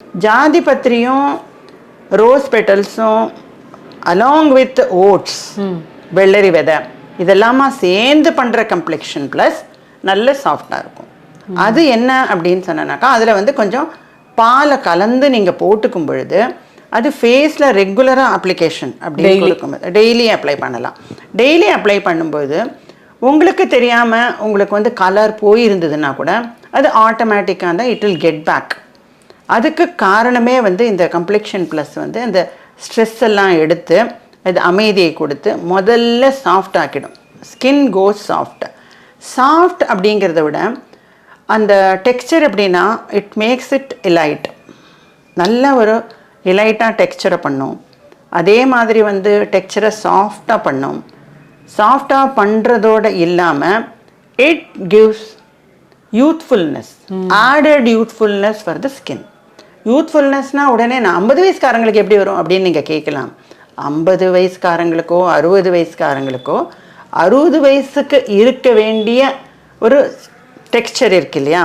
ஜாதி பத்திரியும் rose பெட்டல்ஸும் along with oats வெள்ளரி விதை இதெல்லாமா சேர்ந்து பண்ணுற கம்ப்ளெக்ஷன் ப்ளஸ் நல்ல சாஃப்டாக இருக்கும். அது என்ன அப்படின்னு சொன்னாக்கா அதில் வந்து கொஞ்சம் பாலை கலந்து நீங்கள் போட்டுக்கும் பொழுது அது ஃபேஸில் ரெகுலராக அப்ளிகேஷன் அப்படின்னு கொடுக்கும்போது டெய்லி அப்ளை பண்ணலாம். டெய்லி அப்ளை பண்ணும்போது உங்களுக்கு தெரியாமல் உங்களுக்கு வந்து கலர் போயிருந்ததுன்னா கூட அது ஆட்டோமேட்டிக்காக தான் இட் வில் கெட் பேக். அதுக்கு காரணமே வந்து இந்த கம்ப்ளெக்ஷன் ப்ளஸ் வந்து இந்த ஸ்ட்ரெஸ் எல்லாம் எடுத்து அது அமைதியை கொடுத்து முதல்ல சாஃப்ட் ஆக்கிடும். ஸ்கின் கோஸ் சாஃப்ட். சாஃப்ட் அப்படிங்கிறத விட அந்த டெக்ஸ்சர் எப்படின்னா இட் மேக்ஸ் இட் எலைட். நல்ல ஒரு எலைட்டாக டெக்ஸ்சரை பண்ணும். அதே மாதிரி வந்து டெக்ஸ்சரை சாஃப்டாக பண்ணும். சாஃப்டாக பண்ணுறதோடு இல்லாமல் it gives youthfulness, added youthfulness for the skin. யூத்ஃபுல்னஸ்னால் உடனே நான் 50 வயசுக்காரங்களுக்கு எப்படி வரும் அப்படின்னு நீங்கள் கேட்கலாம். 50 வயசுக்காரங்களுக்கோ 60 வயசுக்காரங்களுக்கோ 60 வயசுக்கு இருக்க வேண்டிய ஒரு டெக்ஸ்சர் இருக்கு இல்லையா,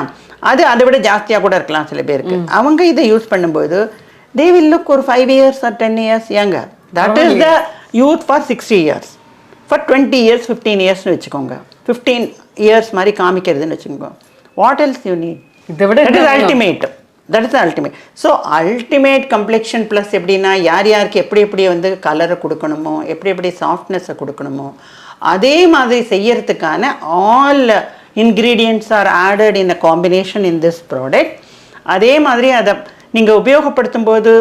அது அதை விட ஜாஸ்தியாக கூட இருக்கலாம் சில பேருக்கு. அவங்க இதை யூஸ் பண்ணும்போது they will look ஒரு 5 years or 10 years younger. That is the youth for 60 years. For 20 years 15 yearsனு வச்சுக்கோங்க. 15 years மாதிரி காமிக்கிறதுன்னு வச்சுக்கோங்க. What else you need? That is ultimate. That is the ultimate. So ultimate complexion plus எப்படின்னா யார் யாருக்கு எப்படி எப்படி வந்து கலரை கொடுக்கணுமோ எப்படி எப்படி சாஃப்ட்னஸை கொடுக்கணுமோ அதே மாதிரி செய்யறதுக்கான all ingredients are added in a combination in this product. அதே மாதிரி அதை நீங்கள் உபயோகப்படுத்தும் போது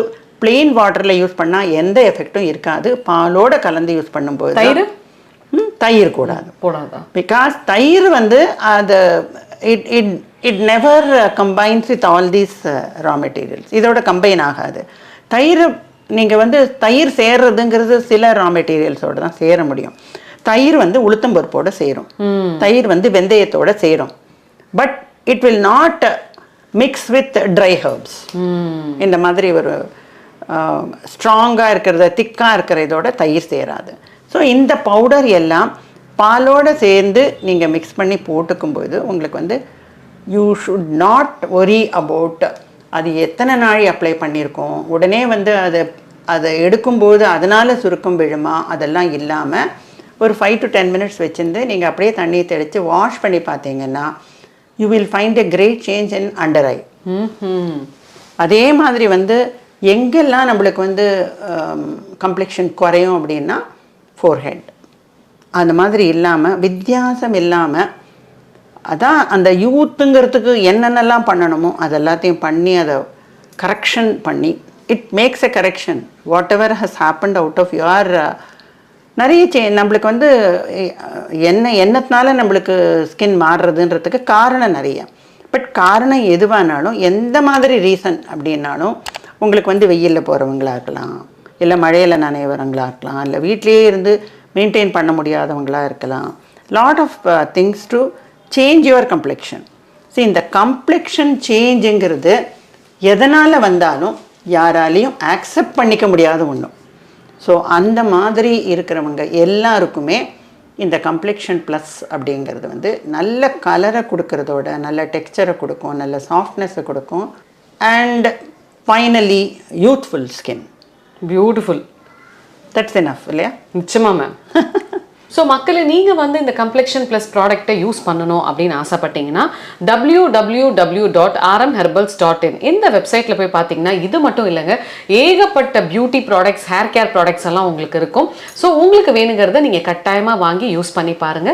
பிளெயின் வாட்டரில் யூஸ் பண்ணால் எந்த எஃபெக்டும் இருக்காது. பாலோட கலந்து யூஸ் பண்ணும்போது தயிர் கூடாது போடாதா, பிகாஸ் தயிர் வந்து அது it it it never combines with all these raw materials. இதோட கம்பைன் ஆகாது. தயிர் நீங்கள் வந்து தயிர் சேர்றதுங்கிறது சில ரா மெட்டீரியல்ஸோடு தான் சேர முடியும். தயிர் வந்து உளுத்தம்பருப்போடு சேரும், தயிர் வந்து வெந்தயத்தோட சேரும். But it will not mix with try herbs. இந்த மாதிரி ஒரு ஸ்ட்ராங்காக இருக்கிறத திக்காக இருக்கிற இதோட தயிர் சேராது. ஸோ இந்த பவுடர் எல்லாம் பாலோடு சேர்ந்து நீங்கள் மிக்ஸ் பண்ணி போட்டுக்கும்போது உங்களுக்கு வந்து you should not worry about அது எத்தனை நாள் அப்ளை பண்ணியிருக்கோம், உடனே வந்து அதை எடுக்கும்போது அதனால் சுருக்கம் விழுமா, அதெல்லாம் இல்லாமல் ஒரு 5 to 10 minutes வச்சுருந்து நீங்கள் அப்படியே தண்ணியை தெளித்து வாஷ் பண்ணி பார்த்தீங்கன்னா you will find a great change in under eye. அதே மாதிரி வந்து எங்கெல்லாம் நம்மளுக்கு வந்து கம்ப்ளெக்ஷன் குறையும் அப்படின்னா ஃபோர்ஹெட். அந்த மாதிரி இல்லாமல் வித்தியாசம் இல்லாமல் அதான் அந்த யூத்துங்கிறதுக்கு என்னென்னலாம் பண்ணணுமோ அது எல்லாத்தையும் பண்ணி அதை கரெக்ஷன் பண்ணி it makes a correction whatever has happened out of your நிறைய நம்மளுக்கு வந்து எண்ணத்தினால நம்மளுக்கு ஸ்கின் மாறுறதுன்றதுக்கு காரணம் நிறைய. பட் காரணம் எதுவானாலும் எந்த மாதிரி ரீசன் அப்படின்னாலும் உங்களுக்கு வந்து வெயிலில் போகிறவங்களா இருக்கலாம், இல்லை மழையில் நனைவரவங்களா இருக்கலாம், இல்லை வீட்லேயே இருந்து மெயின்டைன் பண்ண முடியாதவங்களாக இருக்கலாம். Lot of things to change your complexion. So இந்த கம்ப்ளெக்ஷன் சேஞ்சுங்கிறது எதனால் வந்தாலும் யாராலையும் ஆக்செப்ட் பண்ணிக்க முடியாத ஒன்றும். ஸோ அந்த மாதிரி இருக்கிறவங்க எல்லாருக்குமே இந்த கம்ப்ளெக்ஷன் ப்ளஸ் அப்படிங்கிறது வந்து நல்ல கலரை கொடுக்கறதோட நல்ல டெக்ஸ்சரை கொடுக்கும், நல்ல சாஃப்ட்னஸை கொடுக்கும், and finally youthful skin. Beautiful. That's enough இல்லையா? நிச்சயமா மேம். ஸோ மக்களை நீங்கள் வந்து இந்த கம்ப்ளெக்ஷன் ப்ளஸ் ப்ராடக்டை யூஸ் பண்ணணும் அப்படின்னு ஆசைப்பட்டீங்கன்னா www.rmherbals.in இந்த வெப்சைட்டில் போய் பார்த்தீங்கன்னா இது மட்டும் இல்லைங்க, ஏகப்பட்ட beauty products, hair care products எல்லாம் உங்களுக்கு இருக்கும். ஸோ உங்களுக்கு வேணுங்கிறத நீங்கள் கட்டாயமாக வாங்கி யூஸ் பண்ணி பாருங்கள்.